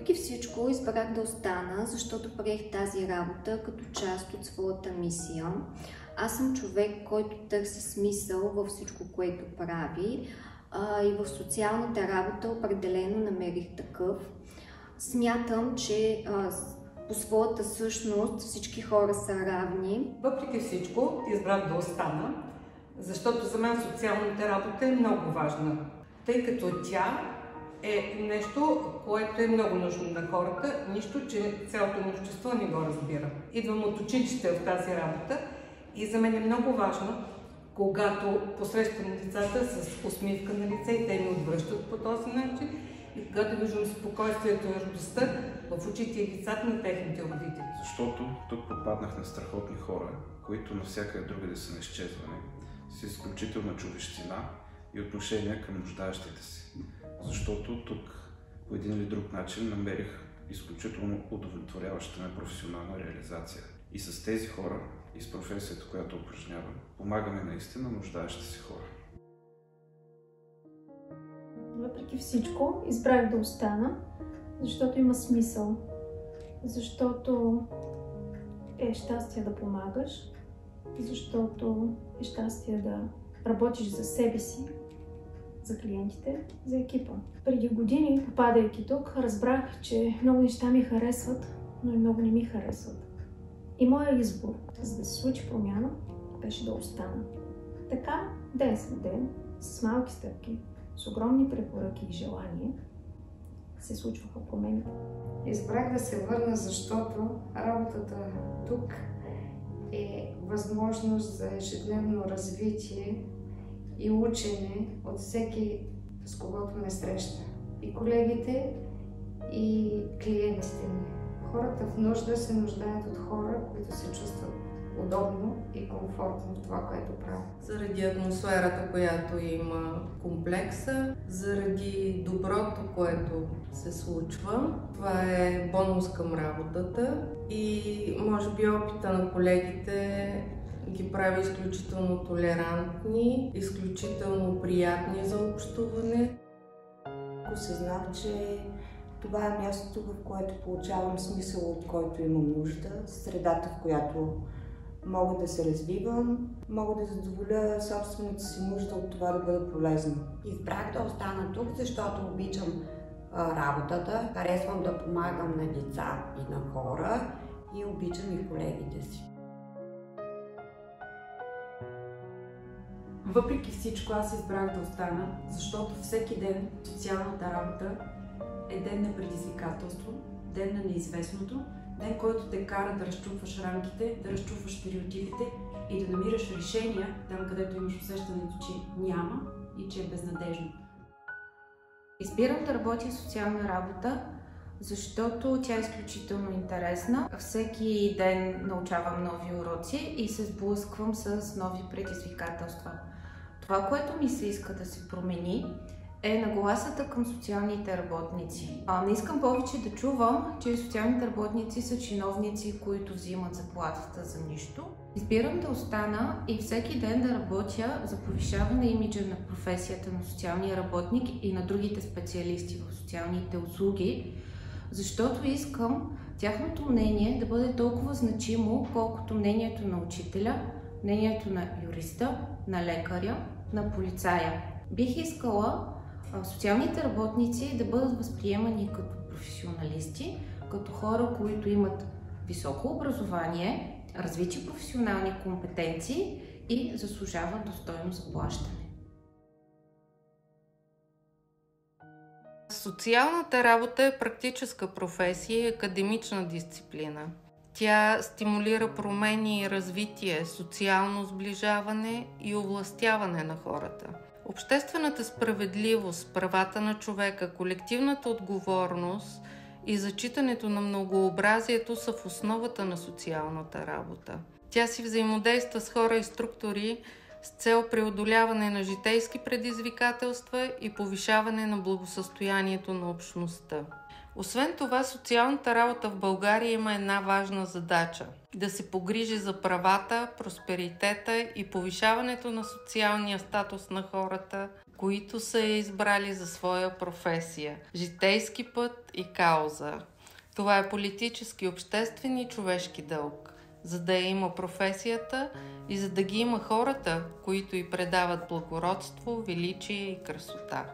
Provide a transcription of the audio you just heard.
Въпреки всичко избрах да остана, защото приех тази работа като част от своята мисия. Аз съм човек, който търси смисъл във всичко, което прави, и в социалната работа определено намерих такъв. Смятам, че по своята същност всички хора са равни. Въпреки всичко избрах да остана, защото за мен социалната работа е много важна, тъй като тя е нещо, което е много нужно на хората, нищо, че цялото ни общество не го разбира. Идвам от училище в тази работа и за мен е много важно, когато посрещам децата с усмивка на лице и те ми отвръщат по този начин, и когато виждам спокойствието и радостта в очите и лицата на техните родители. Защото тук попаднах на страхотни хора, които навсякъде другаде са на изчезване, с изключителна човещина и отношение към нуждаещите се. Защото тук по един или друг начин намерих изключително удовлетворяваща ме професионална реализация. И с тези хора, и с професията, която упражнявам, помагаме наистина нуждаещи се хора. Въпреки всичко, избрах да остана, защото има смисъл. Защото е щастие да помагаш, защото е щастие да работиш за себе си, за клиентите, за екипа. Преди години, попадайки тук, разбрах, че много неща ми харесват, но и много не ми харесват. И моят избор, за да се случи промяна, беше да остана. Така, ден след ден, с малки стъпки, с огромни препоръки и желания, се случваха промените. Избрах да се върна, защото работата тук е възможност за ежедневно развитие и учене от всеки, с когото ме среща. И колегите, и клиентите ми. Хората в нужда се нуждаят от хора, които се чувстват удобно и комфортно в това, което правят. Заради атмосферата, която има комплекса, заради доброто, което се случва. Това е бонус към работата и може би опита на колегите ги прави изключително толерантни, изключително приятни за общуване. Осъзнах, че това е мястото, в което получавам смисъл, от който имам нужда, средата, в която мога да се развивам, мога да задоволя собствената си нужда от това да бъда полезна. Избрах да остана тук, защото обичам работата, харесвам да помагам на деца и на хора и обичам и колегите си. Въпреки всичко, аз избрах да остана, защото всеки ден социалната работа е ден на предизвикателство, ден на неизвестното, ден, който те кара да разчупваш рамките, да разчупваш стереотипите и да намираш решения там, където имаш усещането, че няма и че е безнадежно. Избирам да работя в социална работа, защото тя е изключително интересна. Всеки ден научавам нови уроци и се сблъсквам с нови предизвикателства. Това, което ми се иска да се промени, е нагласата към социалните работници. Не искам повече да чувам, че социалните работници са чиновници, които взимат заплатата за нищо. Избирам да остана и всеки ден да работя за повишаване имиджа на професията на социалния работник и на другите специалисти в социалните услуги, защото искам тяхното мнение да бъде толкова значимо, колкото мнението на учителя, мнението на юриста, на лекаря, на полицая. Бих искала социалните работници да бъдат възприемани като професионалисти, като хора, които имат високо образование, развити професионални компетенции и заслужават достойно заплащане. Социалната работа е практическа професия и академична дисциплина. Тя стимулира промени и развитие, социално сближаване и овластяване на хората. Обществената справедливост, правата на човека, колективната отговорност и зачитането на многообразието са в основата на социалната работа. Тя си взаимодейства с хора и структури с цел преодоляване на житейски предизвикателства и повишаване на благосъстоянието на общността. Освен това, социалната работа в България има една важна задача – да се погрижи за правата, просперитета и повишаването на социалния статус на хората които са я избрали за своя професия, житейски път и кауза. Това е политически, обществен и човешки дълг. За да я има професията и за да ги има хората, които й предават благородство, величие и красота.